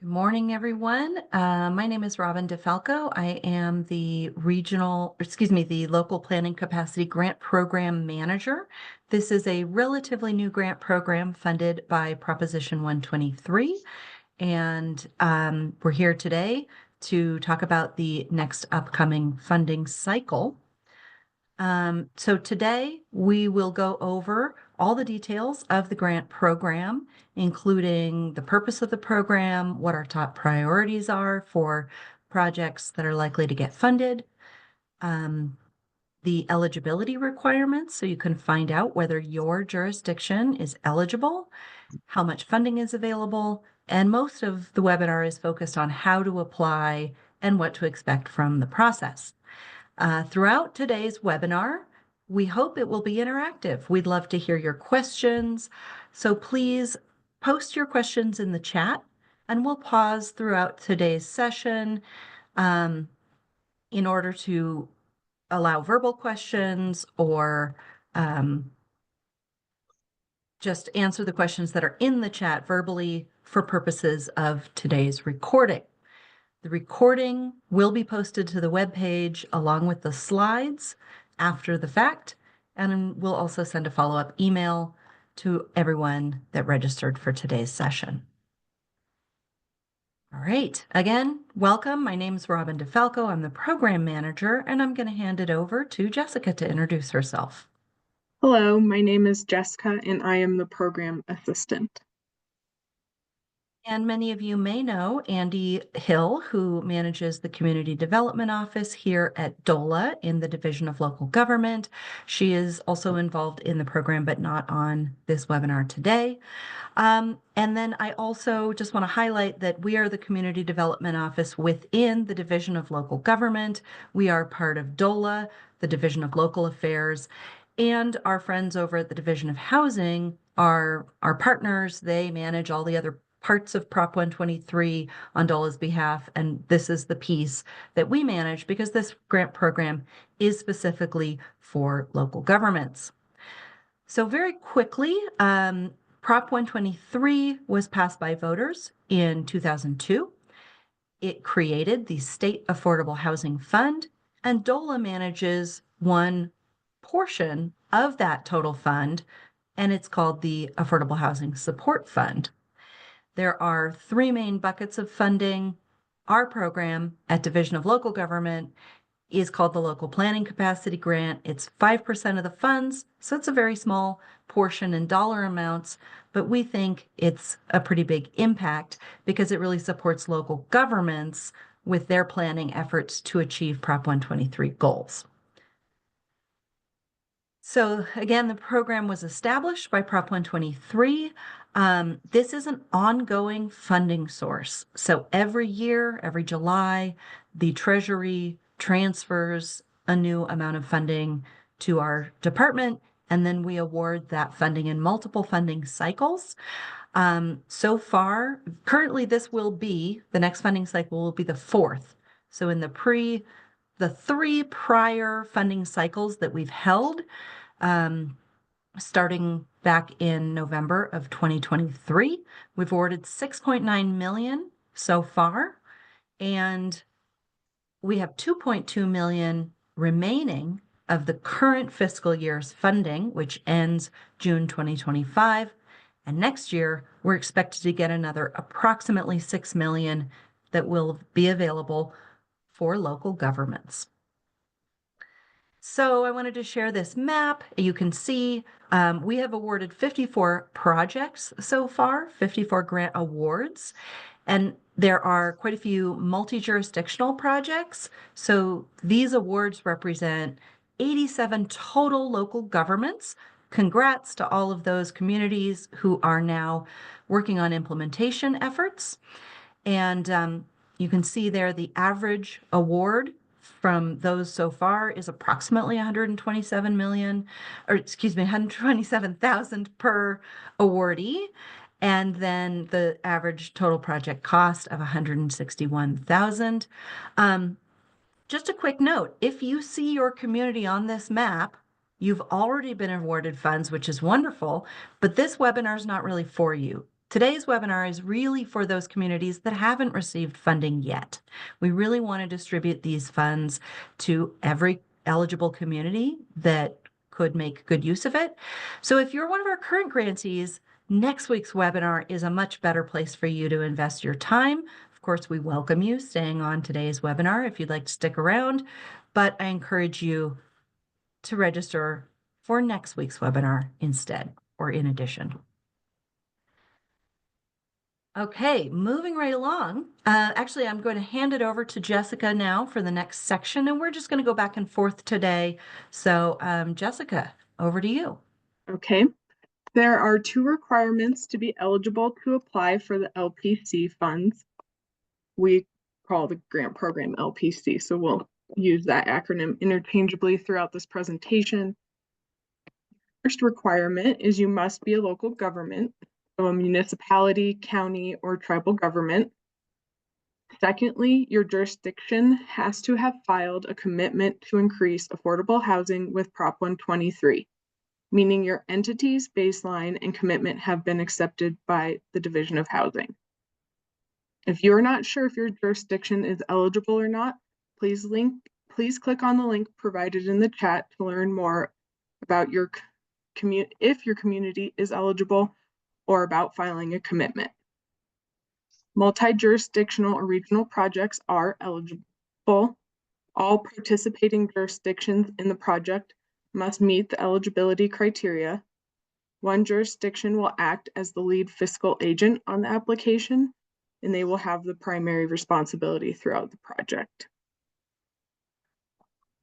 Good morning, everyone. My name is Robin DeFalco. I am the the local planning capacity grant program manager. This is a relatively new grant program funded by Proposition 123. And we're here today to talk about the next upcoming funding cycle. So today we will go over all the details of the grant program, including the purpose of the program, what our top priorities are for projects that are likely to get funded, um, the eligibility requirements, so you can find out whether your jurisdiction is eligible, how much funding is available, and most of the webinar is focused on how to apply and what to expect from the process. Throughout today's webinar, we hope it will be interactive. We'd love to hear your questions, so please post your questions in the chat, and we'll pause throughout today's session in order to allow verbal questions or just answer the questions that are in the chat verbally for purposes of today's recording. The recording will be posted to the webpage along with the slides after the fact, and we'll also send a follow-up email to everyone that registered for today's session. All right, again, welcome. My name is Robin DeFalco. I'm the program manager, and I'm going to hand it over to Jessica to introduce herself. Hello, my name is Jessica and I am the program assistant. And many of you may know Andy Hill, who manages the Community Development Office here at DOLA in the Division of Local Government. She is also involved in the program, but not on this webinar today. And then I also just want to highlight that we are the Community Development Office within the Division of Local Government. We are part of DOLA, the Division of Local Affairs, and our friends over at the Division of Housing are our partners. They manage all the other parts of Prop 123 on DOLA's behalf, and this is the piece that we manage because this grant program is specifically for local governments. So very quickly, Prop 123 was passed by voters in 2002. It created the State Affordable Housing Fund, and DOLA manages one portion of that total fund, and it's called the Affordable Housing Support Fund. There are three main buckets of funding. Our program at Division of Local Government is called the Local Planning Capacity Grant. It's 5% of the funds, so it's a very small portion in dollar amounts, but we think it's a pretty big impact because it really supports local governments with their planning efforts to achieve Prop 123 goals. So again, the program was established by Prop 123. This is an ongoing funding source. So every year, every July, the Treasury transfers a new amount of funding to our department, and then we award that funding in multiple funding cycles. So far, currently the next funding cycle will be the fourth. So in the three prior funding cycles that we've held, starting back in November of 2023. We've awarded 6.9 million so far, and we have 2.2 million remaining of the current fiscal year's funding, which ends June 2025. And next year, we're expected to get another approximately 6 million that will be available for local governments. So I wanted to share this map. You can see we have awarded 54 projects so far, 54 grant awards, and there are quite a few multi-jurisdictional projects. So these awards represent 87 total local governments. Congrats to all of those communities who are now working on implementation efforts. And you can see there the average award from those so far is approximately 127 million, or excuse me, 127,000 per awardee. And then the average total project cost of 161,000. Just a quick note, if you see your community on this map, you've already been awarded funds, which is wonderful, but this webinar is not really for you. Today's webinar is really for those communities that haven't received funding yet. We really want to distribute these funds to every eligible community that could make good use of it. So if you're one of our current grantees, next week's webinar is a much better place for you to invest your time. Of course, we welcome you staying on today's webinar if you'd like to stick around, but I encourage you to register for next week's webinar instead or in addition. Okay, moving right along. Actually, I'm going to hand it over to Jessica now for the next section, and we're just going to go back and forth today. So, Jessica, over to you. Okay. There are two requirements to be eligible to apply for the LPC funds. We call the grant program LPC, so we'll use that acronym interchangeably throughout this presentation. First requirement is you must be a local government, so a municipality, county, or tribal government. Secondly, your jurisdiction has to have filed a commitment to increase affordable housing with Prop 123, meaning your entity's baseline and commitment have been accepted by the Division of Housing. If you're not sure if your jurisdiction is eligible or not, please click on the link provided in the chat to learn more about if your community is eligible or about filing a commitment. Multi-jurisdictional or regional projects are eligible. All participating jurisdictions in the project must meet the eligibility criteria. One jurisdiction will act as the lead fiscal agent on the application, and they will have the primary responsibility throughout the project.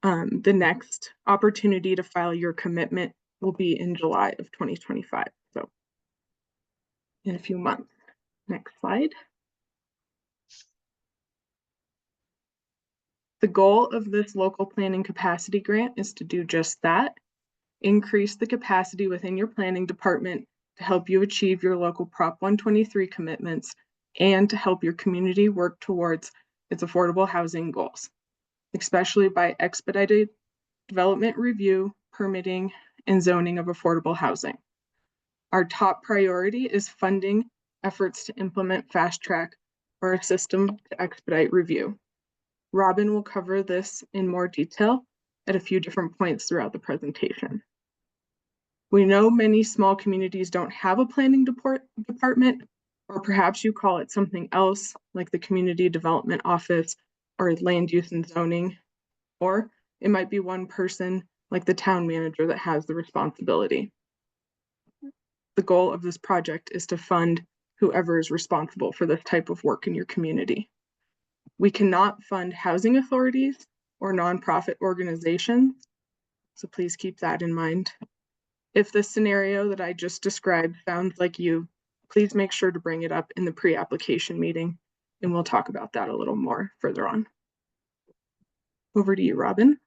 The next opportunity to file your commitment will be in July of 2025, so in a few months. Next slide. The goal of this local planning capacity grant is to do just that, increase the capacity within your planning department to help you achieve your local Prop 123 commitments and to help your community work towards its affordable housing goals, especially by expedited development review, permitting, and zoning of affordable housing. Our top priority is funding efforts to implement fast track or a system to expedite review. Robin will cover this in more detail at a few different points throughout the presentation. We know many small communities don't have a planning department, or perhaps you call it something else, like the Community Development Office or Land Use and Zoning, or it might be one person like the town manager that has the responsibility. The goal of this project is to fund whoever is responsible for this type of work in your community. We cannot fund housing authorities or nonprofit organizations, so please keep that in mind. If the scenario that I just described sounds like you, please make sure to bring it up in the pre-application meeting, and we'll talk about that a little more further on. Over to you, Robin.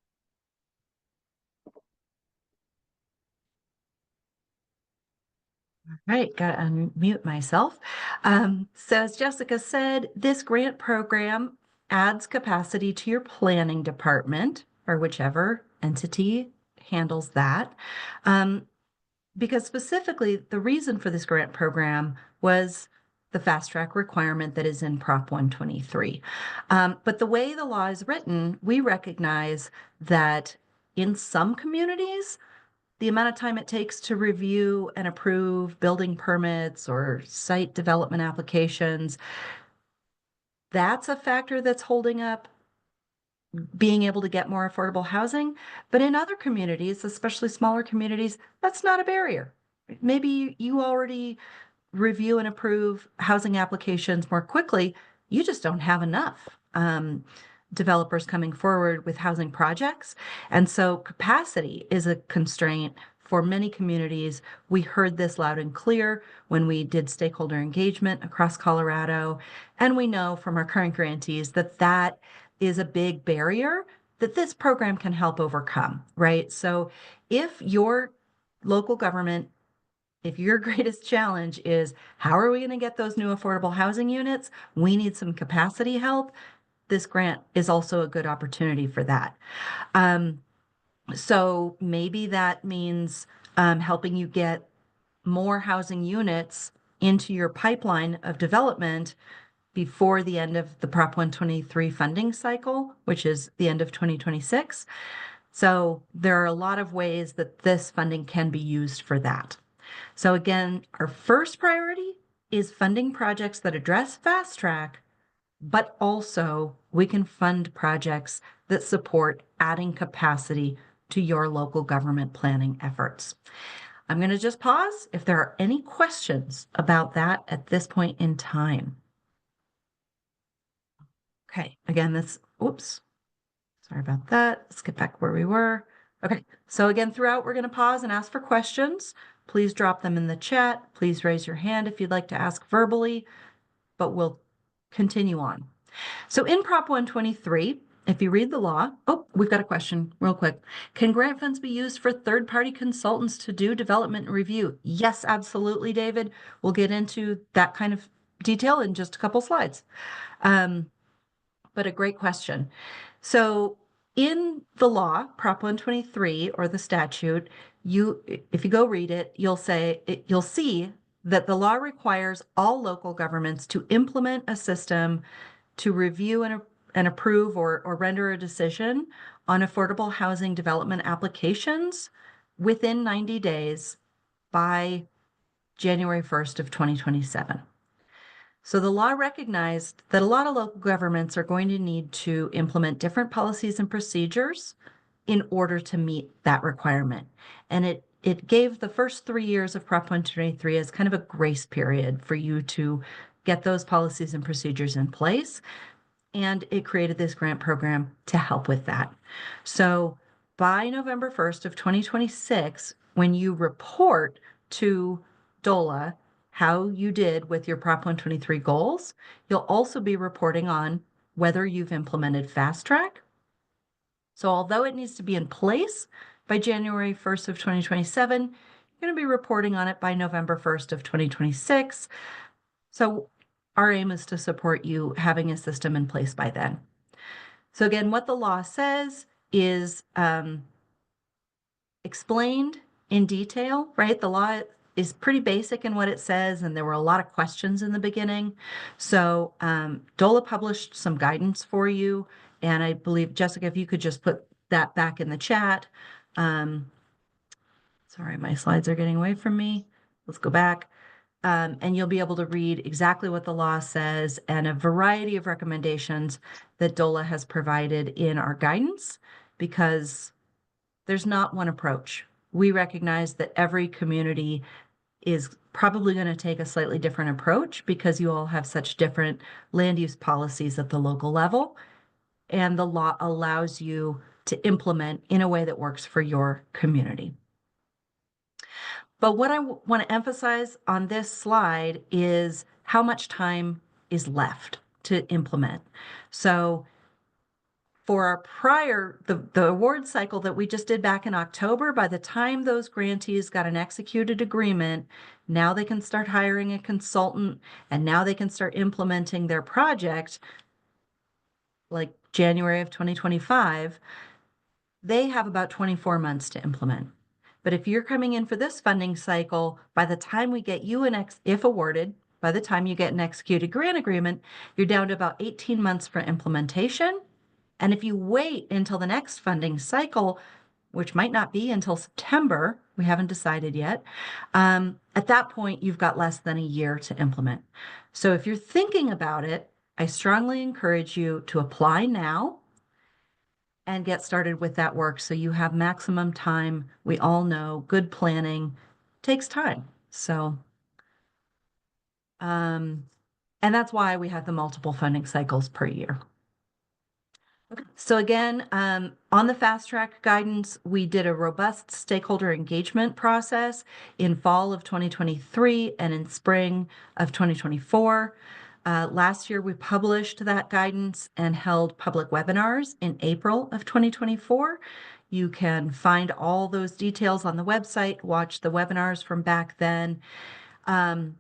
All right, got to unmute myself. So as Jessica said, this grant program adds capacity to your planning department or whichever entity handles that. Because specifically, the reason for this grant program was the fast track requirement that is in Prop 123. But the way the law is written, we recognize that in some communities, the amount of time it takes to review and approve building permits or site development applications, that's a factor that's holding up being able to get more affordable housing. But in other communities, especially smaller communities, that's not a barrier. Maybe you already review and approve housing applications more quickly. You just don't have enough developers coming forward with housing projects. And so capacity is a constraint for many communities. We heard this loud and clear when we did stakeholder engagement across Colorado. And we know from our current grantees that that is a big barrier that this program can help overcome, right? So if your local government, if your greatest challenge is how are we going to get those new affordable housing units? We need some capacity help. This grant is also a good opportunity for that. So maybe that means helping you get more housing units into your pipeline of development before the end of the Prop 123 funding cycle, which is the end of 2026. So there are a lot of ways that this funding can be used for that. So again, our first priority is funding projects that address fast track, but also we can fund projects that support adding capacity to your local government planning efforts. I'm going to just pause if there are any questions about that at this point in time. Okay, again, oops, sorry about that. Let's get back where we were. Okay, so again, throughout, we're going to pause and ask for questions. Please drop them in the chat. Please raise your hand if you'd like to ask verbally, but we'll continue on. So in Prop 123, if you read the law, oh, we've got a question real quick. Can grant funds be used for third-party consultants to do development review? Yes, absolutely, David. We'll get into that kind of detail in just a couple slides. But a great question. So in the law, Prop 123 or the statute, if you go read it, you'll see that the law requires all local governments to implement a system to review and approve or render a decision on affordable housing development applications within 90 days by January 1st of 2027. So the law recognized that a lot of local governments are going to need to implement different policies and procedures in order to meet that requirement. And it gave the first 3 years of Prop 123 as kind of a grace period for you to get those policies and procedures in place. And it created this grant program to help with that. So by November 1st of 2026, when you report to DOLA how you did with your Prop 123 goals, you'll also be reporting on whether you've implemented Fast Track. So although it needs to be in place by January 1st of 2027, you're going to be reporting on it by November 1st of 2026. So our aim is to support you having a system in place by then. So again, what the law says is explained in detail, right? The law is pretty basic in what it says, and there were a lot of questions in the beginning. So DOLA published some guidance for you, and I believe, Jessica, if you could just put that back in the chat. Sorry, my slides are getting away from me. Let's go back. And you'll be able to read exactly what the law says and a variety of recommendations that DOLA has provided in our guidance, because there's not one approach. We recognize that every community is probably going to take a slightly different approach because you all have such different land use policies at the local level, and the law allows you to implement in a way that works for your community. But what I want to emphasize on this slide is how much time is left to implement. So for the award cycle that we just did back in October, by the time those grantees got an executed agreement, now they can start hiring a consultant, and now they can start implementing their project like January of 2025. They have about 24 months to implement. But if you're coming in for this funding cycle, by the time we get you if awarded, by the time you get an executed grant agreement, you're down to about 18 months for implementation. And if you wait until the next funding cycle, which might not be until September, we haven't decided yet, at that point, you've got less than a year to implement. So if you're thinking about it, I strongly encourage you to apply now and get started with that work so you have maximum time. We all know good planning takes time. So, and that's why we have the multiple funding cycles per year. Okay. So again, on the fast track guidance, we did a robust stakeholder engagement process in fall of 2023 and in spring of 2024. Last year, we published that guidance and held public webinars in April of 2024. You can find all those details on the website, watch the webinars from back then, and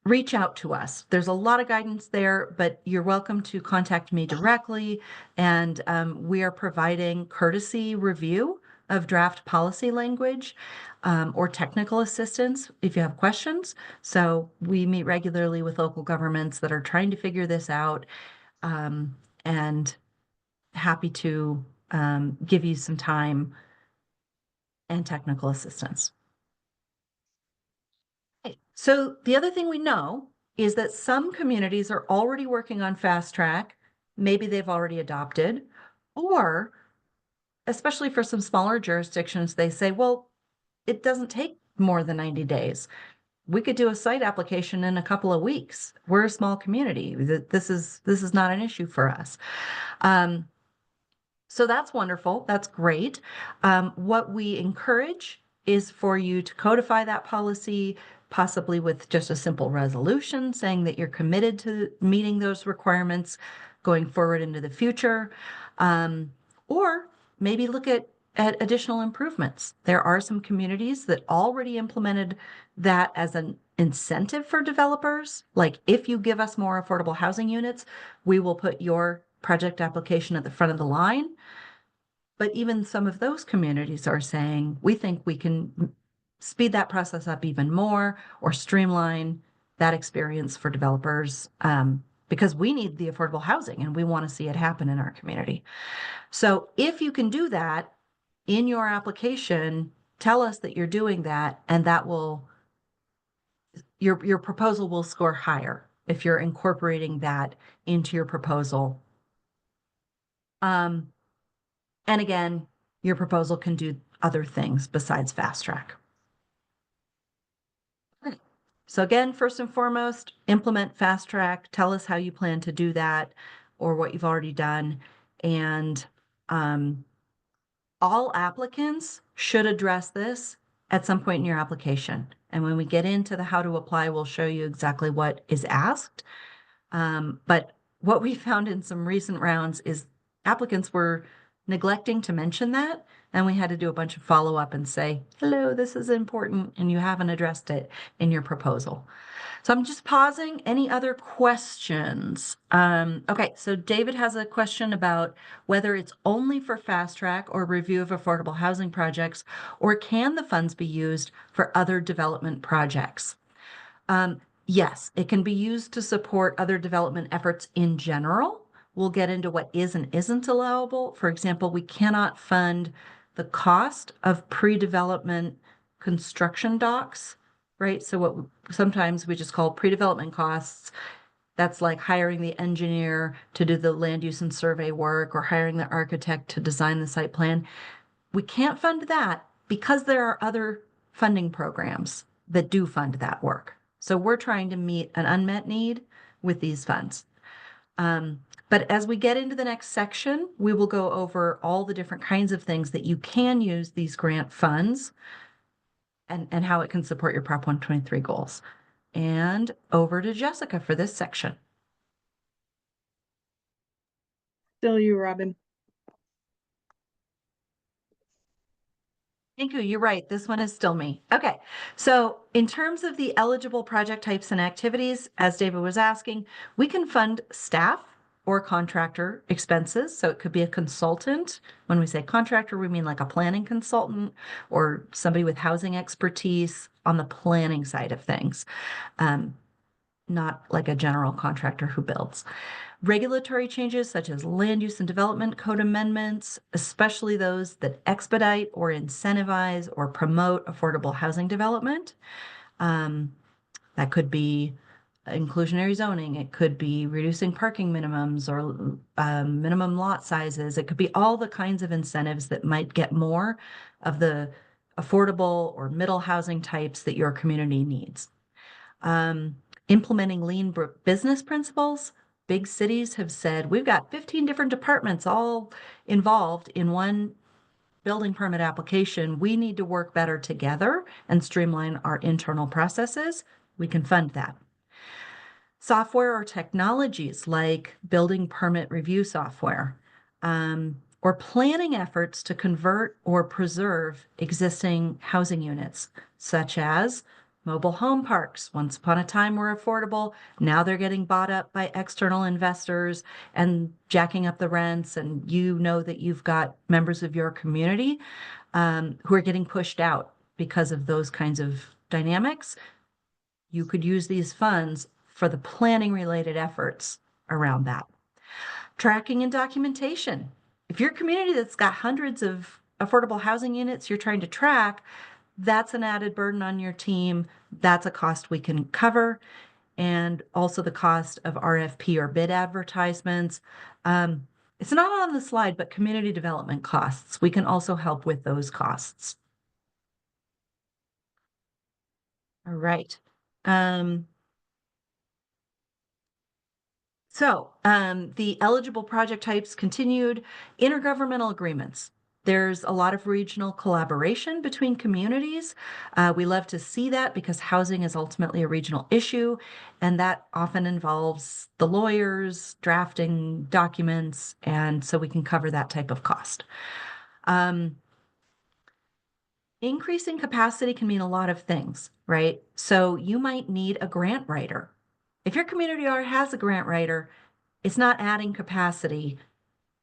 reach out to us. There's a lot of guidance there, but you're welcome to contact me directly, and we are providing courtesy review of draft policy language or technical assistance if you have questions. So we meet regularly with local governments that are trying to figure this out, um, and happy to give you some time and technical assistance. Okay. So the other thing we know is that some communities are already working on fast track. Maybe they've already adopted, or especially for some smaller jurisdictions, they say, well, it doesn't take more than 90 days. We could do a site application in a couple of weeks. We're a small community. This is not an issue for us. Um, So that's wonderful. That's great. What we encourage is for you to codify that policy, possibly with just a simple resolution saying that you're committed to meeting those requirements going forward into the future. Um, or maybe look at additional improvements. There are some communities that already implemented that as an incentive for developers. Like, if you give us more affordable housing units, we will put your project application at the front of the line. But even some of those communities are saying, we think we can speed that process up even more or streamline that experience for developers, because we need the affordable housing and we want to see it happen in our community. So if you can do that in your application, tell us that you're doing that, and that will, your proposal will score higher if you're incorporating that into your proposal. Um, And again, your proposal can do other things besides fast track. Okay. So again, first and foremost, implement fast track. Tell us how you plan to do that or what you've already done. And um, all applicants should address this at some point in your application. And when we get into the how to apply, we'll show you exactly what is asked. But what we found in some recent rounds is applicants were neglecting to mention that, and we had to do a bunch of follow-up and say, hello, this is important, and you haven't addressed it in your proposal. So I'm just pausing. Any other questions? Okay, so David has a question about whether it's only for fast track or review of affordable housing projects, or can the funds be used for other development projects? Yes, it can be used to support other development efforts in general. We'll get into what is and isn't allowable. For example, we cannot fund the cost of pre-development construction docs, right? So what sometimes we just call pre-development costs. That's like hiring the engineer to do the land use and survey work or hiring the architect to design the site plan. We can't fund that because there are other funding programs that do fund that work. So we're trying to meet an unmet need with these funds. But as we get into the next section, we will go over all the different kinds of things that you can use these grant funds, and how it can support your Prop 123 goals. And over to Jessica for this section. Still you, Robin. Thank you. You're right. This one is still me. Okay. So in terms of the eligible project types and activities, as David was asking, we can fund staff or contractor expenses. So it could be a consultant. When we say contractor, we mean like a planning consultant or somebody with housing expertise on the planning side of things, not like a general contractor who builds. Regulatory changes such as land use and development code amendments, especially those that expedite or incentivize or promote affordable housing development. That could be inclusionary zoning. It could be reducing parking minimums or minimum lot sizes. It could be all the kinds of incentives that might get more of the affordable or middle housing types that your community needs. Implementing lean business principles. Big cities have said, we've got 15 different departments all involved in one building permit application. We need to work better together and streamline our internal processes. We can fund that. Software or technologies like building permit review software, or planning efforts to convert or preserve existing housing units, such as mobile home parks. Once upon a time were affordable. Now they're getting bought up by external investors and jacking up the rents. And you know that you've got members of your community who are getting pushed out because of those kinds of dynamics. You could use these funds for the planning related efforts around that. Tracking and documentation. If you're a community that's got hundreds of affordable housing units you're trying to track, that's an added burden on your team. That's a cost we can cover. And also the cost of RFP or bid advertisements. It's not on the slide, but community development costs. We can also help with those costs. All right. Um, the eligible project types continued intergovernmental agreements. There's a lot of regional collaboration between communities. We love to see that because housing is ultimately a regional issue, and that often involves the lawyers drafting documents, and so we can cover that type of cost. Um, Increasing capacity can mean a lot of things, right? So you might need a grant writer. If your community already has a grant writer, it's not adding capacity,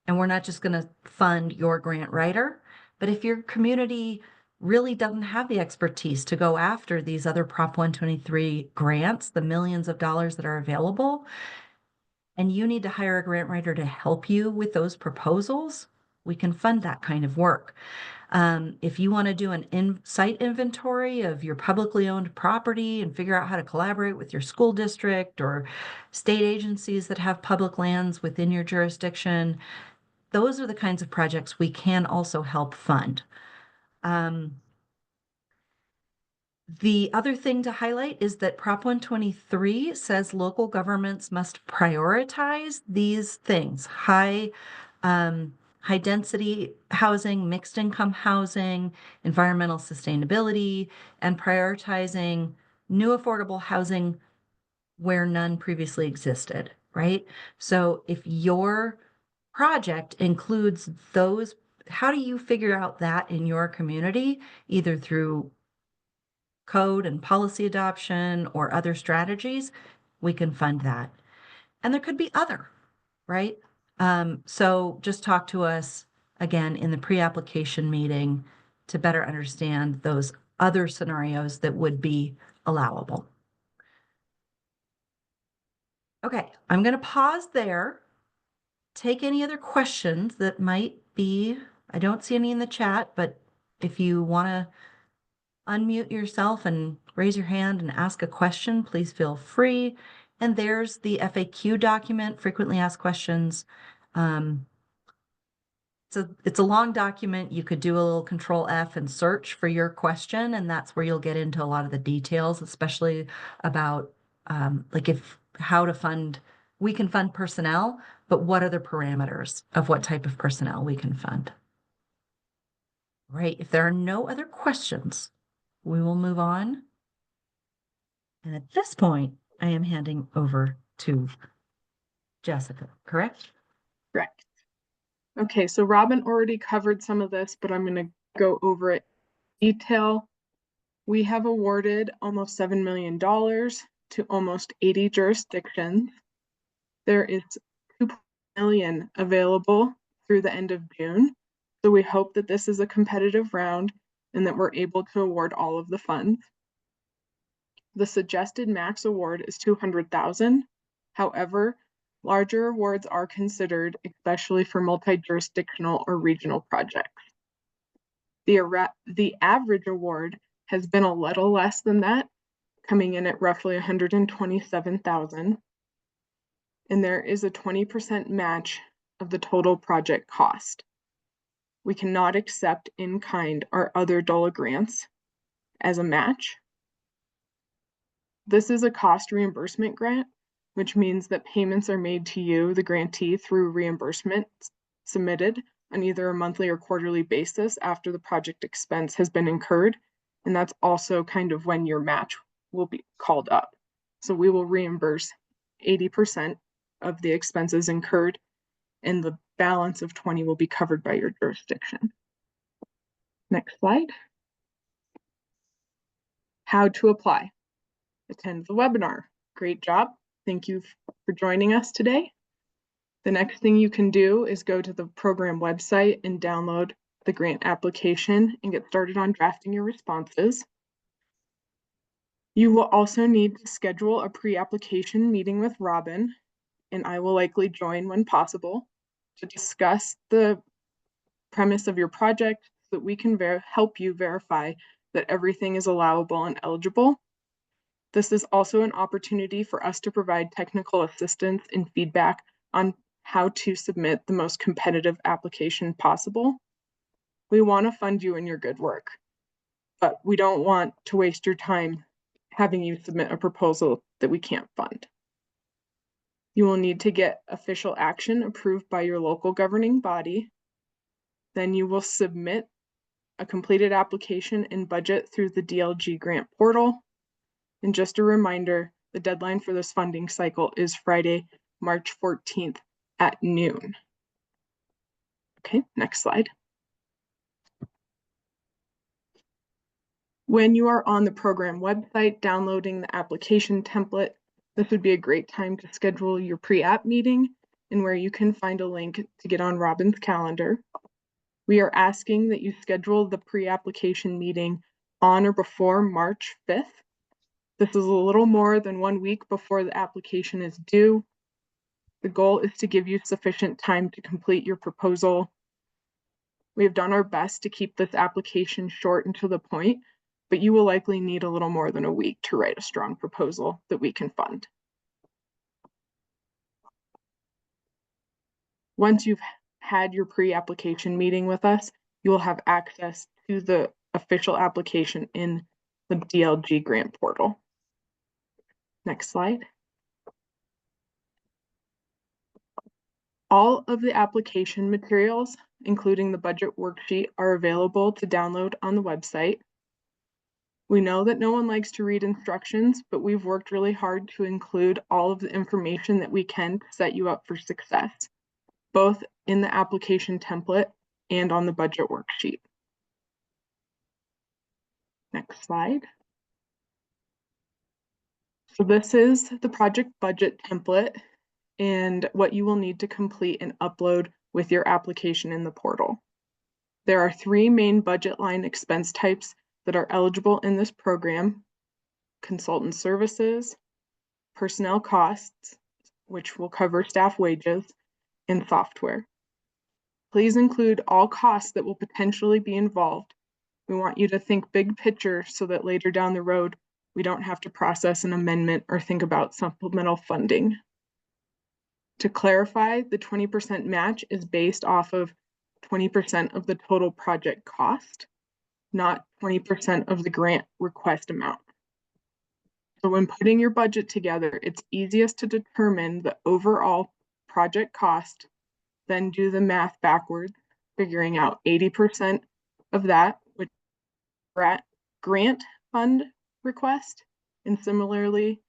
and we're not just going to fund your grant writer. But if your community really doesn't have the expertise to go after these other Prop 123 grants, the millions of dollars that are available, and you need to hire a grant writer to help you with those proposals, we can fund that kind of work. If you want to do an site inventory of your publicly owned property and figure out how to collaborate with your school district or state agencies that have public lands within your jurisdiction, those are the kinds of projects we can also help fund. The other thing to highlight is that Prop 123 says local governments must prioritize these things: high density housing, mixed income housing, environmental sustainability, and prioritizing new affordable housing where none previously existed, right? So if your project includes those, how do you figure out that in your community, either through code and policy adoption or other strategies? We can fund that. And there could be other, right? So just talk to us again in the pre-application meeting to better understand those other scenarios that would be allowable. Okay, I'm going to pause there. Take any other questions that might be, I don't see any in the chat, but if you want to unmute yourself and raise your hand and ask a question, please feel free. And there's the FAQ document, frequently asked questions. So it's a long document. You could do a little control F and search for your question, and that's where you'll get into a lot of the details, especially about like if how to fund, we can fund personnel, but what are the parameters of what type of personnel we can fund? Right. If there are no other questions, we will move on. And at this point, I am handing over to Jessica, correct? Correct. Okay, so Robin already covered some of this, but I'm going to go over it in detail. We have awarded almost $7 million to almost 80 jurisdictions. There is 2 million available through the end of June. So we hope that this is a competitive round and that we're able to award all of the funds. The suggested max award is 200,000. However, larger awards are considered, especially for multi-jurisdictional or regional projects. The average award has been a little less than that, coming in at roughly 127,000. And there is a 20% match of the total project cost. We cannot accept in-kind or other DOLA grants as a match. This is a cost reimbursement grant, which means that payments are made to you, the grantee, through reimbursement submitted on either a monthly or quarterly basis after the project expense has been incurred. And that's also kind of when your match will be called up. So we will reimburse 80% of the expenses incurred, and the balance of 20 will be covered by your jurisdiction. Next slide. How to apply. Attend the webinar. Great job. Thank you for joining us today. The next thing you can do is go to the program website and download the grant application and get started on drafting your responses. You will also need to schedule a pre-application meeting with Robin, and I will likely join when possible to discuss the premise of your project so that we can help you verify that everything is allowable and eligible. This is also an opportunity for us to provide technical assistance and feedback on how to submit the most competitive application possible. We want to fund you in your good work, but we don't want to waste your time having you submit a proposal that we can't fund. You will need to get official action approved by your local governing body. Then you will submit a completed application and budget through the DLG grant portal. And just a reminder, the deadline for this funding cycle is Friday, March 14th at noon. Okay, next slide. When you are on the program website downloading the application template, this would be a great time to schedule your pre-app meeting and where you can find a link to get on Robin's calendar. We are asking that you schedule the pre-application meeting on or before March 5th. This is a little more than 1 week before the application is due. The goal is to give you sufficient time to complete your proposal. We have done our best to keep this application short and to the point, but you will likely need a little more than a week to write a strong proposal that we can fund. Once you've had your pre-application meeting with us, you will have access to the official application in the DLG grant portal. Next slide. All of the application materials, including the budget worksheet, are available to download on the website. We know that no one likes to read instructions, but we've worked really hard to include all of the information that we can to set you up for success, both in the application template and on the budget worksheet. Next slide. So this is the project budget template and what you will need to complete and upload with your application in the portal. There are 3 main budget line expense types that are eligible in this program: consultant services, personnel costs, which will cover staff wages, and software. Please include all costs that will potentially be involved. We want you to think big picture so that later down the road, we don't have to process an amendment or think about supplemental funding. To clarify, the 20% match is based off of 20% of the total project cost, not 20% of the grant request amount. So when putting your budget together, it's easiest to determine the overall project cost, then do the math backwards, figuring out 80% of that, which is grant fund request, and similarly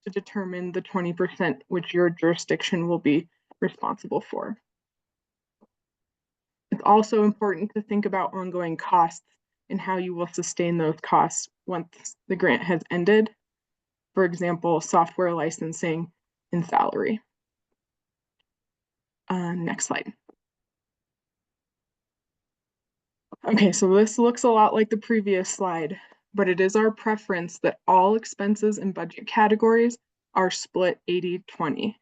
to determine the 20% which your jurisdiction will be responsible for. It's also important to think about ongoing costs and how you will sustain those costs once the grant has ended. For example, software licensing and salary. Next slide. Okay, so this looks a lot like the previous slide, but it is our preference that all expenses and budget categories are split 80-20.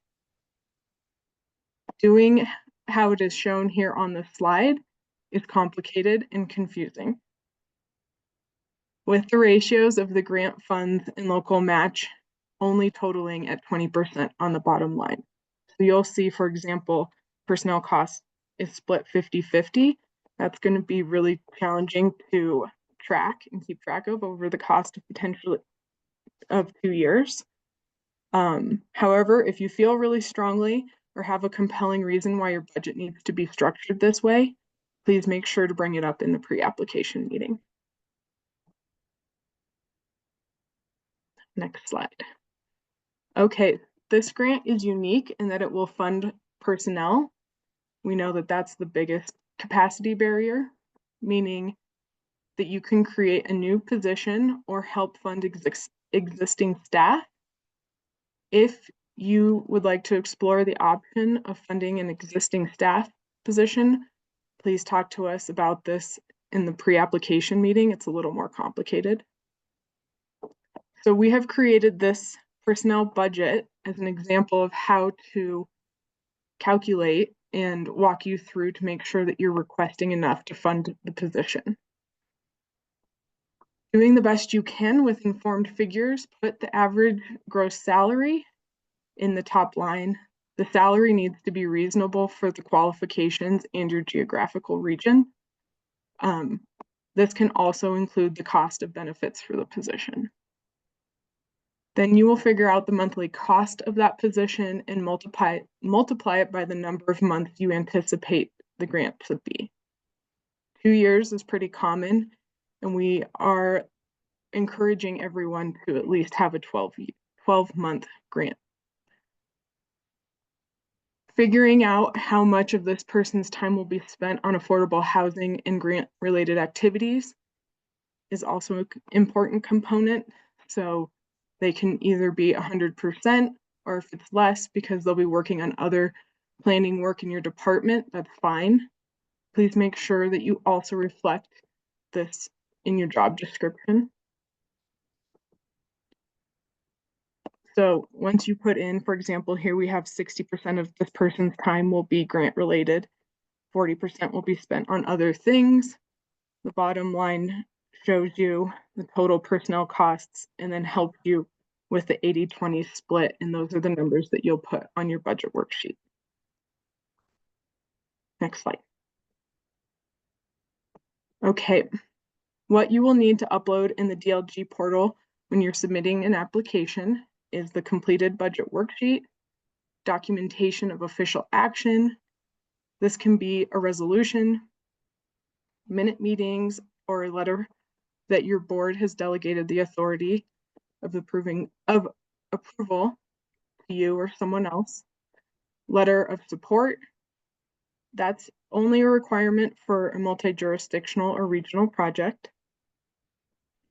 Doing how it is shown here on the slide is complicated and confusing. With the ratios of the grant funds and local match only totaling at 20% on the bottom line. So you'll see, for example, personnel costs is split 50-50. That's going to be really challenging to track and keep track of over the cost of potentially of 2 years. However, if you feel really strongly or have a compelling reason why your budget needs to be structured this way, please make sure to bring it up in the pre-application meeting. Next slide. Okay, this grant is unique in that it will fund personnel. We know that that's the biggest capacity barrier, meaning that you can create a new position or help fund existing staff. If you would like to explore the option of funding an existing staff position, please talk to us about this in the pre-application meeting. It's a little more complicated. So we have created this personnel budget as an example of how to calculate and walk you through to make sure that you're requesting enough to fund the position. Doing the best you can with informed figures, put the average gross salary in the top line. The salary needs to be reasonable for the qualifications and your geographical region. This can also include the cost of benefits for the position. Then you will figure out the monthly cost of that position and multiply it by the number of months you anticipate the grant to be. 2 years is pretty common, and we are encouraging everyone to at least have a 12-month grant. Figuring out how much of this person's time will be spent on affordable housing and grant-related activities is also an important component. So they can either be 100%, or if it's less because they'll be working on other planning work in your department, that's fine. Please make sure that you also reflect this in your job description. So once you put in, for example, here we have 60% of this person's time will be grant related, 40% will be spent on other things. The bottom line shows you the total personnel costs and then helps you with the 80-20 split. And those are the numbers that you'll put on your budget worksheet. Next slide. Okay, what you will need to upload in the DLG portal when you're submitting an application is the completed budget worksheet, documentation of official action. This can be a resolution, minute meetings, or a letter that your board has delegated the authority of approval to you or someone else. Letter of support. That's only a requirement for a multi-jurisdictional or regional project.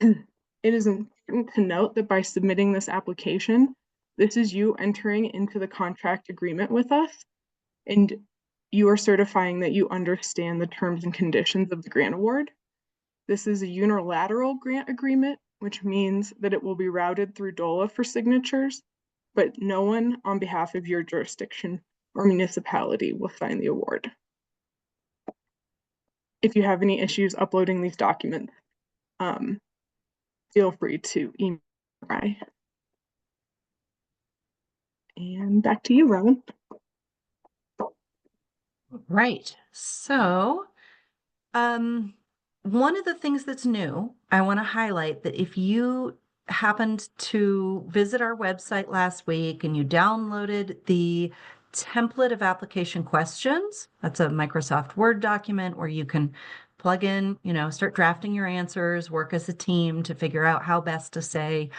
It is important to note that by submitting this application, this is you entering into the contract agreement with us, and you are certifying that you understand the terms and conditions of the grant award. This is a unilateral grant agreement, which means that it will be routed through DOLA for signatures, but no one on behalf of your jurisdiction or municipality will sign the award. If you have any issues uploading these documents, feel free to email me. And back to you, Robin. Right. So, one of the things that's new, I want to highlight that if you happened to visit our website last week and you downloaded the template of application questions, that's a Microsoft Word document where you can plug in, start drafting your answers, work as a team to figure out how best to say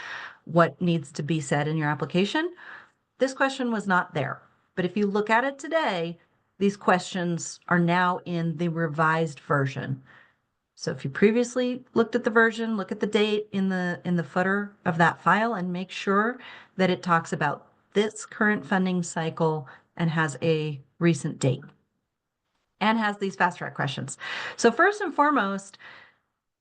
what needs to be said in your application. This question was not there. But if you look at it today, these questions are now in the revised version. So if you previously looked at the version, look at the date in the footer of that file and make sure that it talks about this current funding cycle and has a recent date and has these fast track questions. So first and foremost,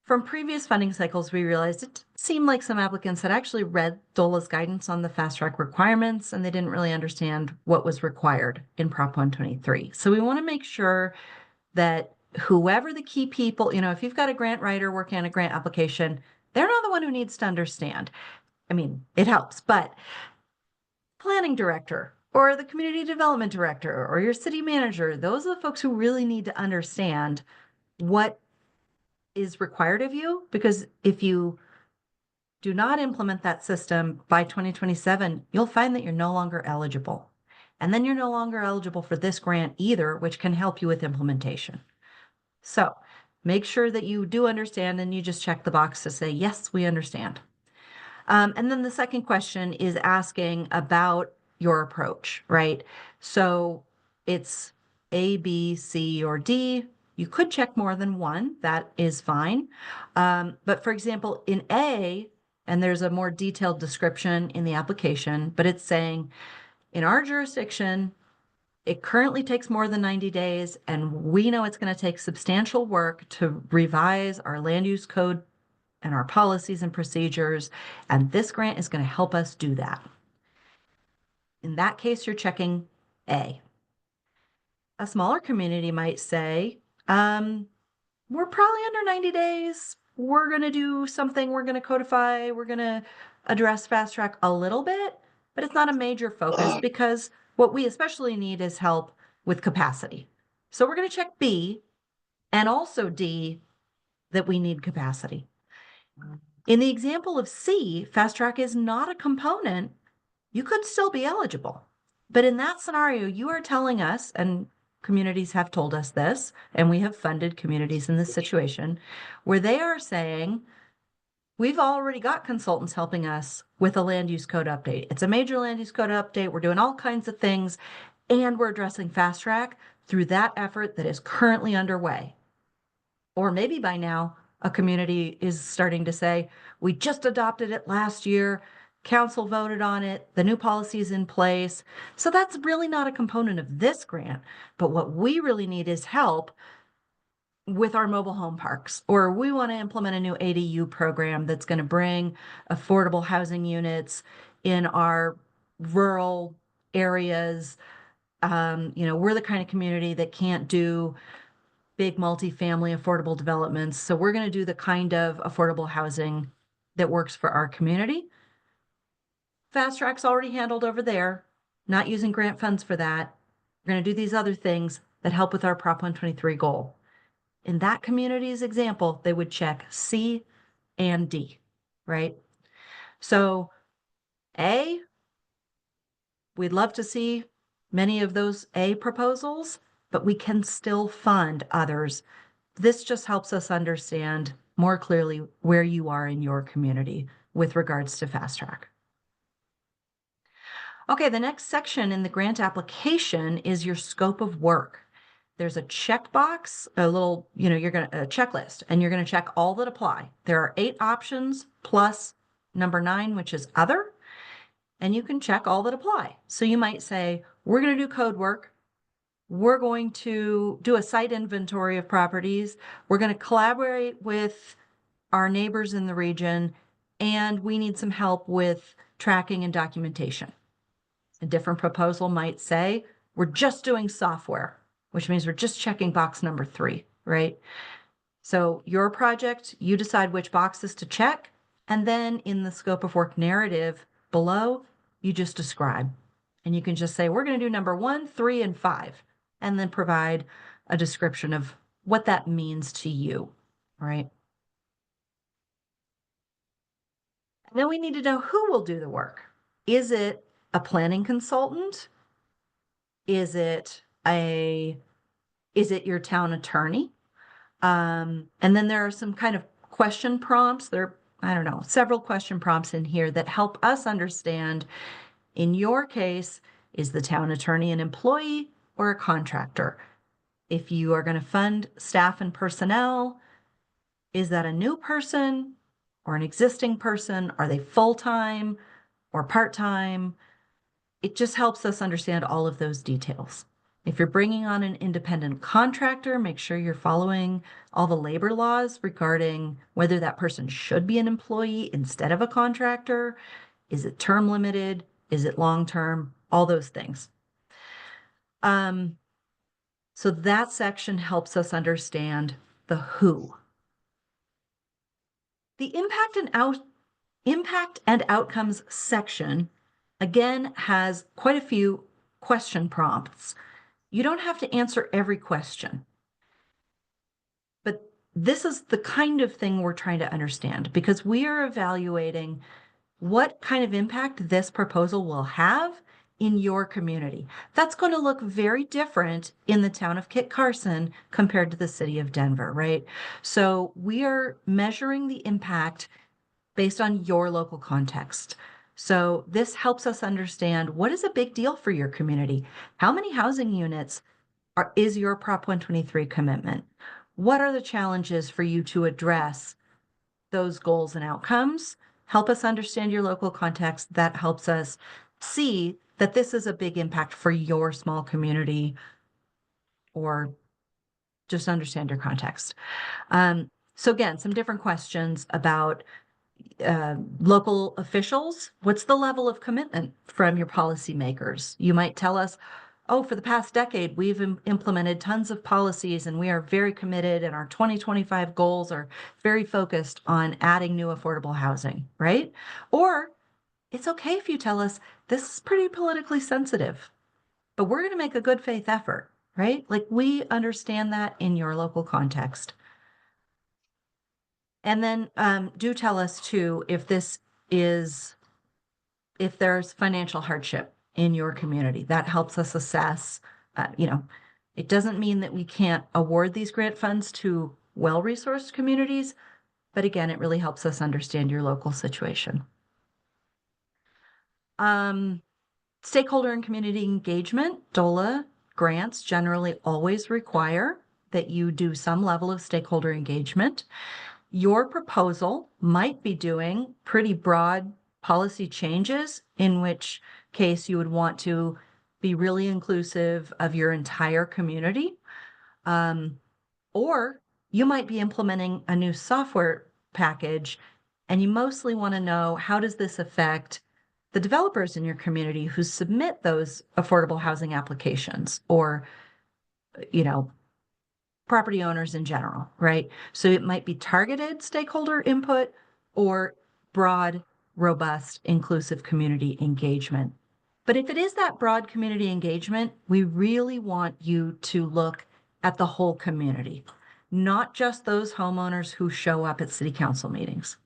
from previous funding cycles, we realized it seemed like some applicants had actually read DOLA's guidance on the fast track requirements, and they didn't really understand what was required in Prop 123. So we want to make sure that whoever the key people, if you've got a grant writer working on a grant application, they're not the one who needs to understand. I mean, it helps, but planning director or the community development director or your city manager, those are the folks who really need to understand what is required of you, because if you do not implement that system by 2027, you'll find that you're no longer eligible. And then you're no longer eligible for this grant either, which can help you with implementation. So make sure that you do understand and you just check the box to say, yes, we understand. And then the second question is asking about your approach, right? So it's A, B, C, or D. You could check more than one. That is fine. But for example, in A, and there's a more detailed description in the application, but it's saying in our jurisdiction, It currently takes more than 90 days, and we know it's going to take substantial work to revise our land use code and our policies and procedures, and this grant is going to help us do that. In that case, you're checking A. A smaller community might say, we're probably under 90 days. We're going to do something. We're going to codify. We're going to address fast track a little bit, but it's not a major focus because what we especially need is help with capacity. So we're going to check B and also D that we need capacity. In the example of C, fast track is not a component. You could still be eligible. But in that scenario, you are telling us, and communities have told us this, and we have funded communities in this situation, where they are saying, we've already got consultants helping us with a land use code update. It's a major land use code update. We're doing all kinds of things, and we're addressing fast track through that effort that is currently underway. Or maybe by now, a community is starting to say, we just adopted it last year. Council voted on it. The new policy is in place. So that's really not a component of this grant. But what we really need is help with our mobile home parks, or we want to implement a new ADU program that's going to bring affordable housing units in our rural areas. We're the kind of community that can't do big multifamily affordable developments. So we're going to do the kind of affordable housing that works for our community. Fast Track's already handled over there, not using grant funds for that. We're going to do these other things that help with our Prop 123 goal. In that community's example, they would check C and D, right? So A, we'd love to see many of those A proposals, but we can still fund others. This just helps us understand more clearly where you are in your community with regards to fast track. Okay, the next section in the grant application is your scope of work. There's a checkbox, a little, you're going to a checklist, and you're going to check all that apply. There are 8 options plus number 9, which is other, and you can check all that apply. So you might say, we're going to do code work. We're going to do a site inventory of properties. We're going to collaborate with our neighbors in the region, and we need some help with tracking and documentation. A different proposal might say, we're just doing software, which means we're just checking box number 3, right? So your project, you decide which boxes to check, and then in the scope of work narrative below, you just describe. And you can just say, we're going to do number 1, 3, and 5, and then provide a description of what that means to you, right? And then we need to know who will do the work. Is it a planning consultant? Is it your town attorney? And then there are some kind of question prompts. There are, I don't know, several question prompts in here that help us understand, in your case, is the town attorney an employee or a contractor? If you are going to fund staff and personnel, is that a new person or an existing person? Are they full-time or part-time? It just helps us understand all of those details. If you're bringing on an independent contractor, make sure you're following all the labor laws regarding whether that person should be an employee instead of a contractor. Is it term limited? Is it long term? All those things. So that section helps us understand the who. The impact and outcomes section, again, has quite a few question prompts. You don't have to answer every question, but this is the kind of thing we're trying to understand because we are evaluating what kind of impact this proposal will have in your community. That's going to look very different in the town of Kit Carson compared to the city of Denver, right? So we are measuring the impact based on your local context. So this helps us understand what is a big deal for your community. How many housing units is your Prop 123 commitment? What are the challenges for you to address those goals and outcomes? Help us understand your local context. That helps us see that this is a big impact for your small community, or just understand your context. So again, some different questions about local officials. What's the level of commitment from your policymakers? You might tell us, oh, for the past decade, we've implemented tons of policies and we are very committed, and our 2025 goals are very focused on adding new affordable housing, right? Or it's okay if you tell us this is pretty politically sensitive, but we're going to make a good faith effort, right? Like, we understand that in your local context. And then do tell us too if there's financial hardship in your community. That helps us assess, it doesn't mean that we can't award these grant funds to well-resourced communities, but again, it really helps us understand your local situation. Um, Stakeholder and community engagement, DOLA grants generally always require that you do some level of stakeholder engagement. Your proposal might be doing pretty broad policy changes, in which case you would want to be really inclusive of your entire community. Or you might be implementing a new software package, and you mostly want to know, how does this affect the developers in your community who submit those affordable housing applications, or, you know, property owners in general, right? So it might be targeted stakeholder input or broad, robust, inclusive community engagement. But if it is that broad community engagement, we really want you to look at the whole community, not just those homeowners who show up at city council meetings.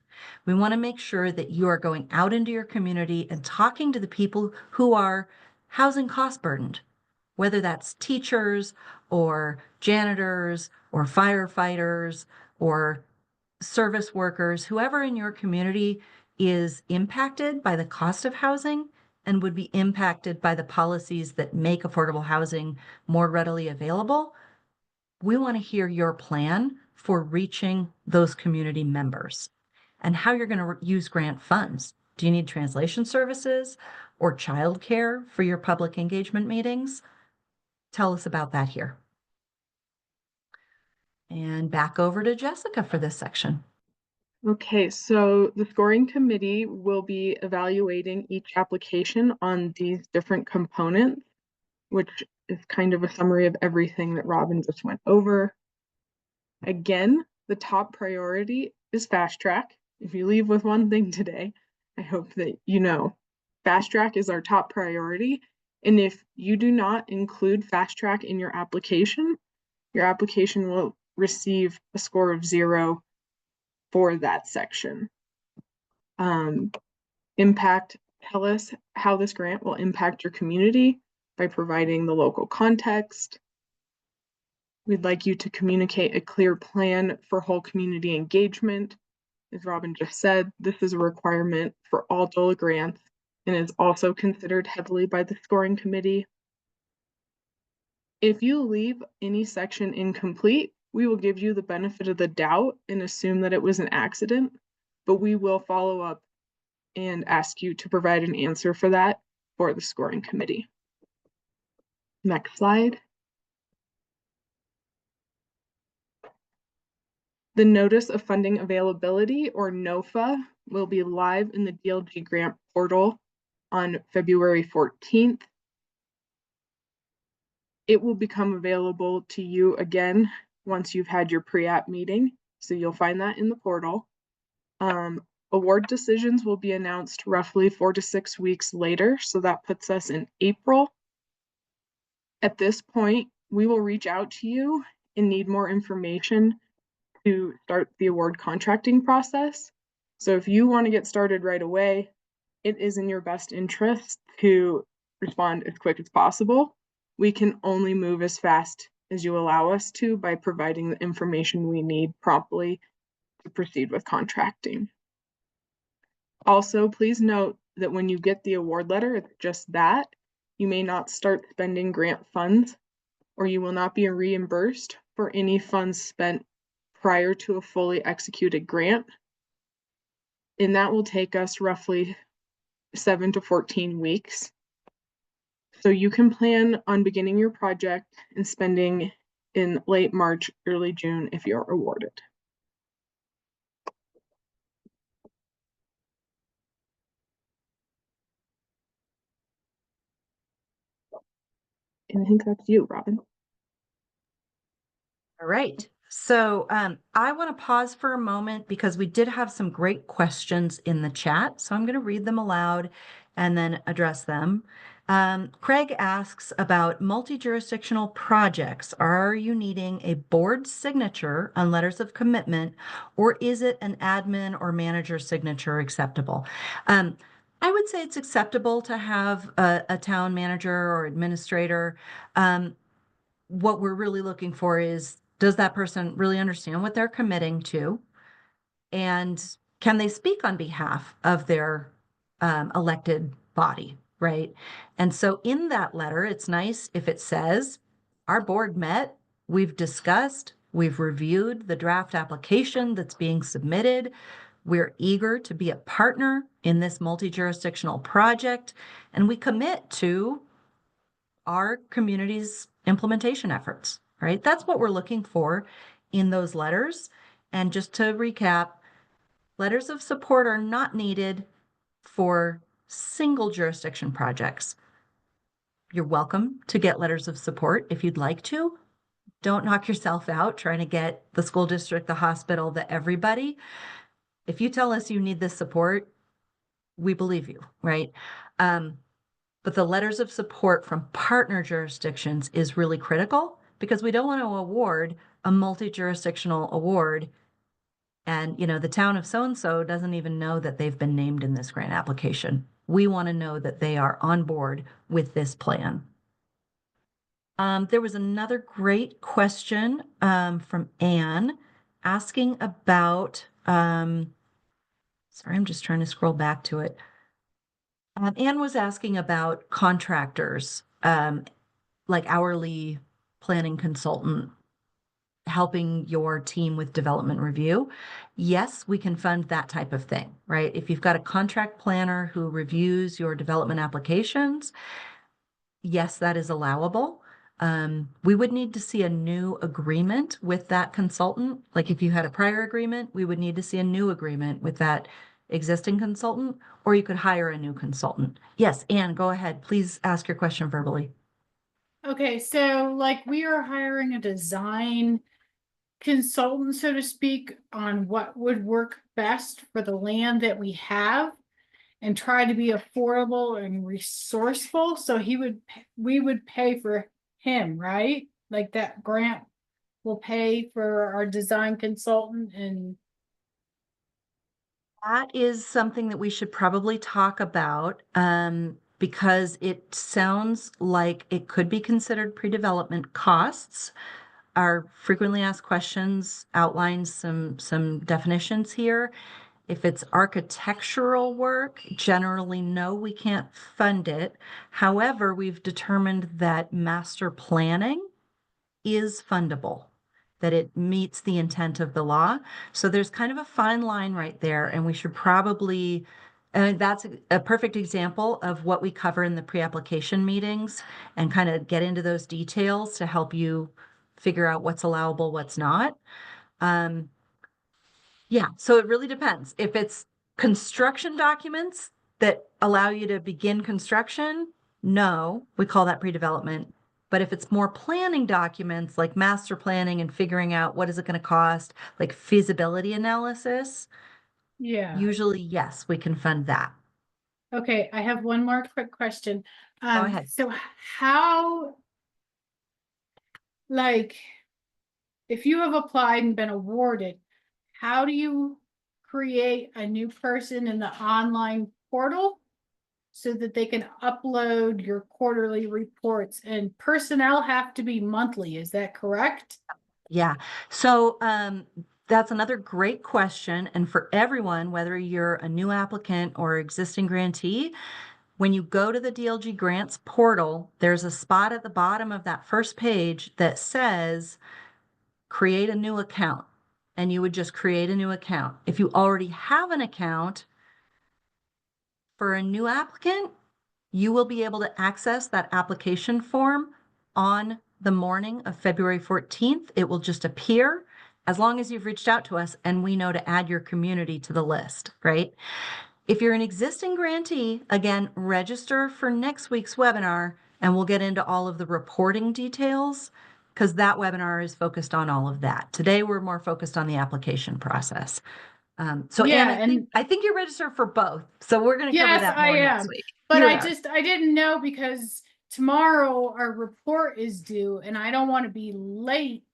We want to make sure that you are going out into your community and talking to the people who are housing cost burdened, whether that's teachers or janitors or firefighters or service workers, whoever in your community is impacted by the cost of housing and would be impacted by the policies that make affordable housing more readily available. We want to hear your plan for reaching those community members and how you're going to use grant funds. Do you need translation services or childcare for your public engagement meetings? Tell us about that here. And back over to Jessica for this section. Okay, so the scoring committee will be evaluating each application on these different components, which is kind of a summary of everything that Robin just went over. Again, the top priority is fast track. If you leave with one thing today, I hope that you know fast track is our top priority. And if you do not include fast track in your application will receive a score of 0 for that section. Impact, tell us how this grant will impact your community by providing the local context. We'd like you to communicate a clear plan for whole community engagement. As Robin just said, this is a requirement for all DOLA grants and is also considered heavily by the scoring committee. If you leave any section incomplete, we will give you the benefit of the doubt and assume that it was an accident, but we will follow up and ask you to provide an answer for that for the scoring committee. Next slide. The Notice of Funding Availability, or NOFA, will be live in the DLG grant portal on February 14th. It will become available to you again once you've had your pre-app meeting, so you'll find that in the portal. Award decisions will be announced roughly 4 to 6 weeks later, so that puts us in April. At this point, we will reach out to you and need more information to start the award contracting process. So if you want to get started right away, it is in your best interest to respond as quick as possible. We can only move as fast as you allow us to by providing the information we need promptly to proceed with contracting. Also, please note that when you get the award letter, it's just that. You may not start spending grant funds, or you will not be reimbursed for any funds spent prior to a fully executed grant. And that will take us roughly 7 to 14 weeks. So you can plan on beginning your project and spending in late March, early June if you're awarded. And I think that's you, Robin. All right. So I want to pause for a moment because we did have some great questions in the chat. So I'm going to read them aloud and then address them. Craig asks about multi-jurisdictional projects. Are you needing a board signature on letters of commitment, or is it an admin or manager signature acceptable? I would say it's acceptable to have a town manager or administrator. What we're really looking for is, does that person really understand what they're committing to? And can they speak on behalf of their elected body, right? And so in that letter, it's nice if it says, our board met, we've discussed, we've reviewed the draft application that's being submitted. We're eager to be a partner in this multi-jurisdictional project, and we commit to our community's implementation efforts, right? That's what we're looking for in those letters. And just to recap, letters of support are not needed for single jurisdiction projects. You're welcome to get letters of support if you'd like to. Don't knock yourself out trying to get the school district, the hospital, the everybody. If you tell us you need this support, we believe you, right? But the letters of support from partner jurisdictions is really critical because we don't want to award a multi-jurisdictional award. And, the town of so-and-so doesn't even know that they've been named in this grant application. We want to know that they are on board with this plan. There was another great question from Anne asking about, sorry, I'm just trying to scroll back to it. Anne was asking about contractors, like hourly planning consultant helping your team with development review. Yes, we can fund that type of thing, right? If you've got a contract planner who reviews your development applications, yes, that is allowable. We would need to see a new agreement with that consultant. Like if you had a prior agreement, we would need to see a new agreement with that existing consultant, or you could hire a new consultant. Yes, Anne, go ahead. Please ask your question verbally. Okay, so like we are hiring a design consultant, so to speak, on what would work best for the land that we have and try to be affordable and resourceful. So we would pay for him, right? Like that grant will pay for our design consultant and That is something that we should probably talk about, because it sounds like it could be considered pre-development costs. Our frequently asked questions outlines some definitions here. If it's architectural work, generally, no, we can't fund it. However, we've determined that master planning is fundable, that it meets the intent of the law. So there's kind of a fine line right there, and we should probably, and that's a perfect example of what we cover in the pre-application meetings and kind of get into those details to help you figure out what's allowable, what's not. Um, yeah, so it really depends. If it's construction documents that allow you to begin construction, no, we call that pre-development. But if it's more planning documents like master planning and figuring out what is it going to cost, like feasibility analysis, yeah. usually, yes, we can fund that. Okay, I have one more quick question. Go ahead. So how, like, if you have applied and been awarded, how do you create a new person in the online portal so that they can upload your quarterly reports? And personnel have to be monthly, is that correct? Yeah. So that's another great question. And for everyone, whether you're a new applicant or existing grantee, when you go to the DLG grants portal, there's a spot at the bottom of that first page that says create a new account. And you would just create a new account. If you already have an account for a new applicant, You will be able to access that application form on the morning of February 14th. It will just appear as long as you've reached out to us and we know to add your community to the list, right? If you're an existing grantee, again, register for next week's webinar and we'll get into all of the reporting details because that webinar is focused on all of that. Today, we're more focused on the application process. So Anne, Yeah, I think and I think you're registered for both. So we're going to cover yes, that I more next am. week. But You I are. just I didn't know because tomorrow our report is due and I don't want to be late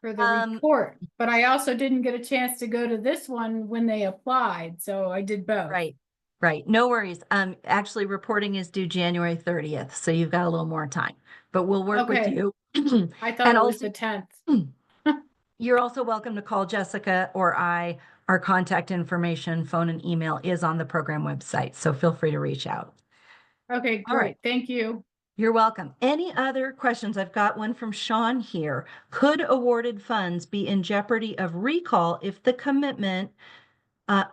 for the Um, report. But I also didn't get a chance to go to this one when they applied, so I did both. right, right. No worries. Actually, reporting is due January 30th, so you've got a little more time. But we'll work with Okay, you. I thought And it was also, the 10th. you're also welcome to call Jessica or I. Our contact information, phone and email is on the program website, so feel free to reach out. Okay, All right. great. Thank you. You're welcome. Any other questions? I've got one from Sean here. Could awarded funds be in jeopardy of recall if the commitment uh,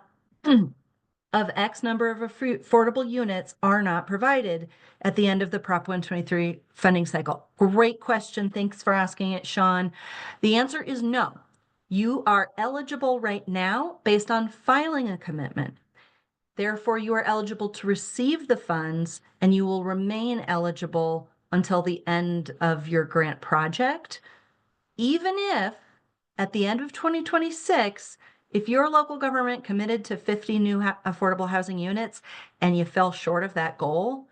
of X number of affordable units are not provided at the end of the Prop 123 funding cycle? Great question. Thanks for asking it, Sean. The answer is no. You are eligible right now based on filing a commitment. Therefore, you are eligible to receive the funds and you will remain eligible until the end of your grant project, even if at the end of 2026, if your local government committed to 50 new affordable housing units and you fell short of that goal,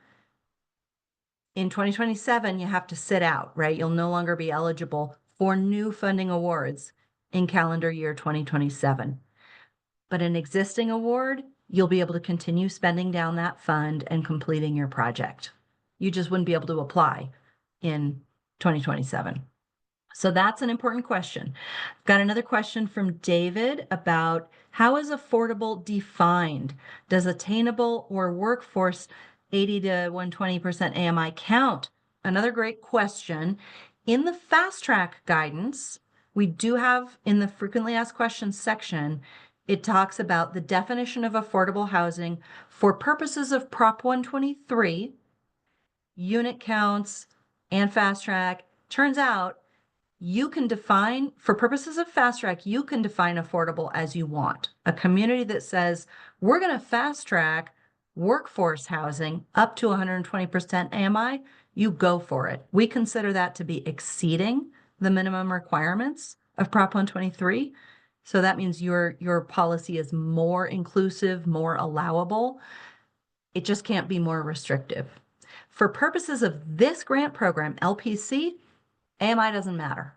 in 2027, you have to sit out, right? You'll no longer be eligible for new funding awards in calendar year 2027. But an existing award, you'll be able to continue spending down that fund and completing your project. You just wouldn't be able to apply in 2027. So that's an important question. Got another question from David about how is affordable defined? Does attainable or workforce 80 to 120% AMI count? Another great question. In the fast track guidance, we do have in the frequently asked questions section, it talks about the definition of affordable housing for purposes of Prop 123, unit counts, and fast track. Turns out you can define, for purposes of fast track, you can define affordable as you want. A community that says, we're going to fast track workforce housing up to 120% AMI, you go for it. We consider that to be exceeding the minimum requirements of Prop 123. So that means your policy is more inclusive, more allowable. It just can't be more restrictive. For purposes of this grant program, LPC, AMI doesn't matter.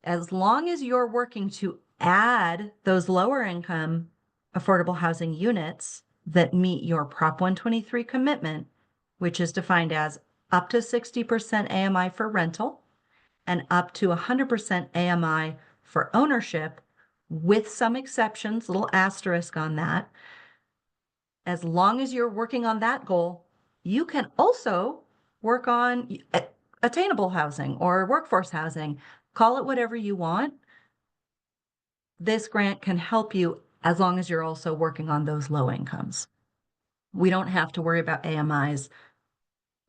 As long as you're working to add those lower income affordable housing units that meet your Prop 123 commitment, which is defined as up to 60% AMI for rental and up to 100% AMI for ownership, with some exceptions, little asterisk on that. As long as you're working on that goal, you can also work on attainable housing or workforce housing. Call it whatever you want. This grant can help you as long as you're also working on those low incomes. We don't have to worry about AMIs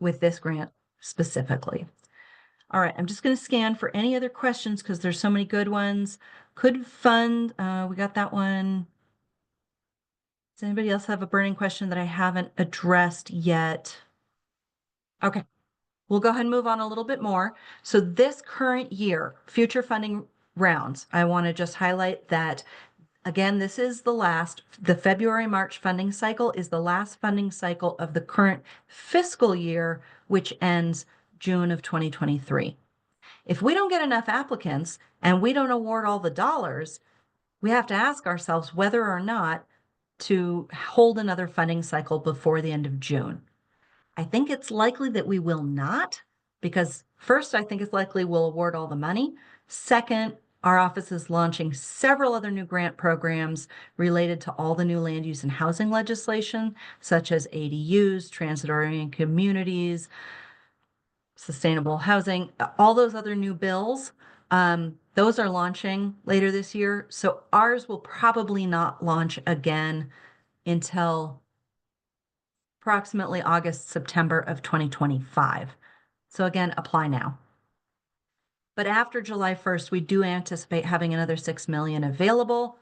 with this grant specifically. All right, I'm just going to scan for any other questions because there's so many good ones. Could fund, we got that one. Does anybody else have a burning question that I haven't addressed yet? Okay, we'll go ahead and move on a little bit more. So this current year, future funding rounds, I want to just highlight that again, this is the February-March funding cycle is the last funding cycle of the current fiscal year, which ends June of 2023. If we don't get enough applicants and we don't award all the dollars, we have to ask ourselves whether or not to hold another funding cycle before the end of June. I think it's likely that we will not, because first, I think it's likely we'll award all the money. Second, our office is launching several other new grant programs related to all the new land use and housing legislation, such as ADUs, transit-oriented communities, sustainable housing, all those other new bills. Those are launching later this year. So ours will probably not launch again until approximately August, September of 2025. So again, apply now. But after July 1st, we do anticipate having another 6 million available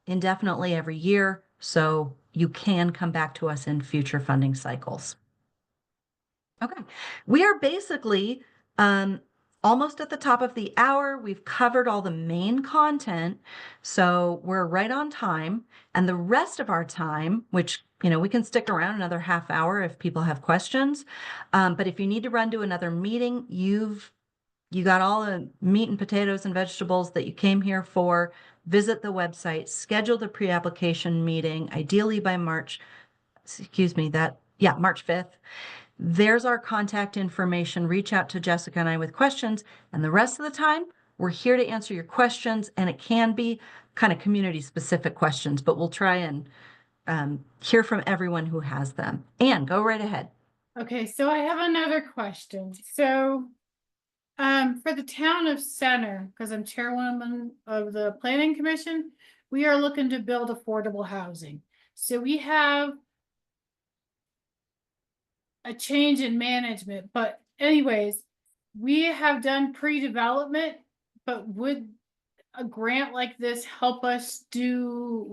indefinitely every year. So you can come back to us in future funding cycles. Okay. We are basically almost at the top of the hour. We've covered all the main content. So we're right on time. And the rest of our time, which, we can stick around another half hour if people have questions. But if you need to run to another meeting, you got all the meat and potatoes and vegetables that you came here for. Visit the website, schedule the pre-application meeting, ideally by March 5th. There's our contact information. Reach out to Jessica and I with questions. And the rest of the time, we're here to answer your questions. And it can be kind of community specific questions, but we'll try and hear from everyone who has them. Anne, go right ahead. Okay, so I have another question. So, for the town of Center, because I'm chairwoman of the planning commission, we are looking to build affordable housing. So we have a change in management, but anyways, we have done pre-development, but would a grant like this help us do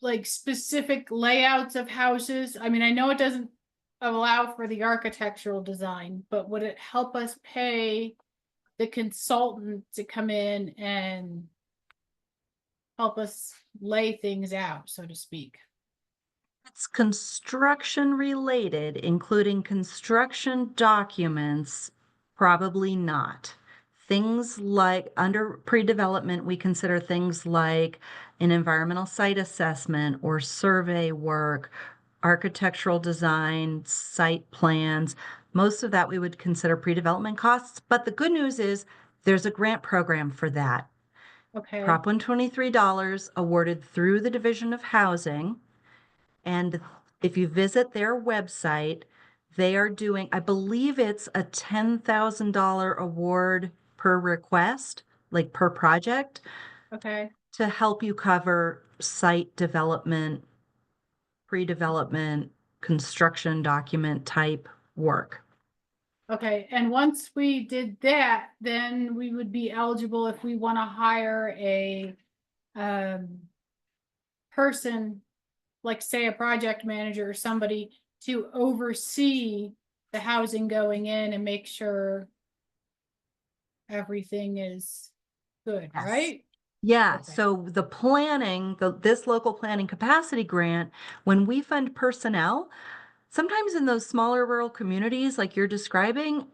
like specific layouts of houses? I mean, I know it doesn't allow for the architectural design, but would it help us pay the consultant to come in and help us lay things out, so to speak? It's construction related, including construction documents, probably not. Things like under pre-development, we consider things like an environmental site assessment or survey work, architectural design, site plans. Most of that we would consider pre-development costs. But the good news is there's a grant program for that. Okay, Prop 123 dollars awarded through the Division of Housing. And if you visit their website, they are doing, I believe it's a $10,000 award per request, like per project, okay, to help you cover site development, pre-development, construction document type work. okay. And once we did that, then we would be eligible if we want to hire a um person, like say a project manager or somebody to oversee the housing going in and make sure everything is good, Yes. right? Yeah, Okay, so the planning, this local planning capacity grant, when we fund personnel, sometimes in those smaller rural communities like you're describing,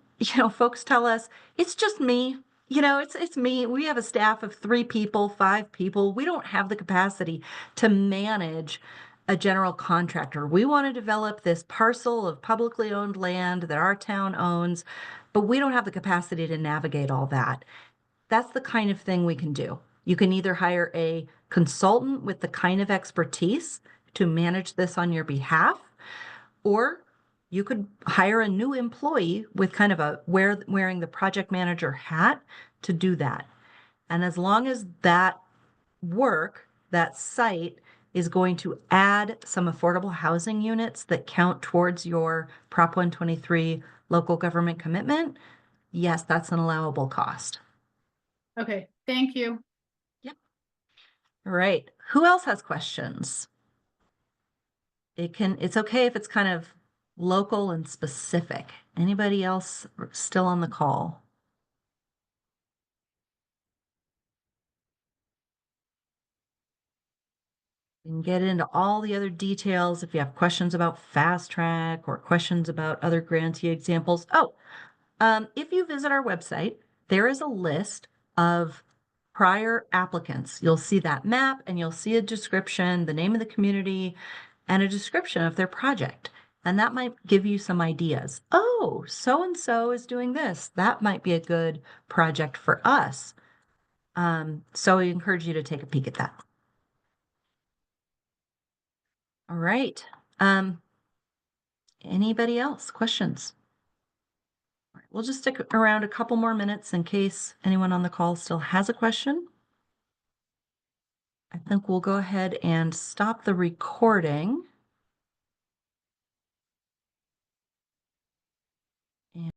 folks tell us, it's just me. It's me. We have a staff of 3 people, 5 people. We don't have the capacity to manage a general contractor. We want to develop this parcel of publicly owned land that our town owns, but we don't have the capacity to navigate all that. That's the kind of thing we can do. You can either hire a consultant with the kind of expertise to manage this on your behalf, or you could hire a new employee with kind of wearing the project manager hat to do that. And as long as that work, that site is going to add some affordable housing units that count towards your Prop 123 local government commitment, yes, that's an allowable cost. okay, thank you. Yep. All right. Who else has questions? It's okay if it's kind of local and specific. Anybody else still on the call? You can get into all the other details if you have questions about fast track or questions about other grantee examples. Oh, if you visit our website, there is a list of prior applicants. You'll see that map and you'll see a description, the name of the community, and a description of their project. And that might give you some ideas. Oh, so and so is doing this. That might be a good project for us. So I encourage you to take a peek at that. All right. Anybody else? Questions? All right, we'll just stick around a couple more minutes in case anyone on the call still has a question. I think we'll go ahead and stop the recording.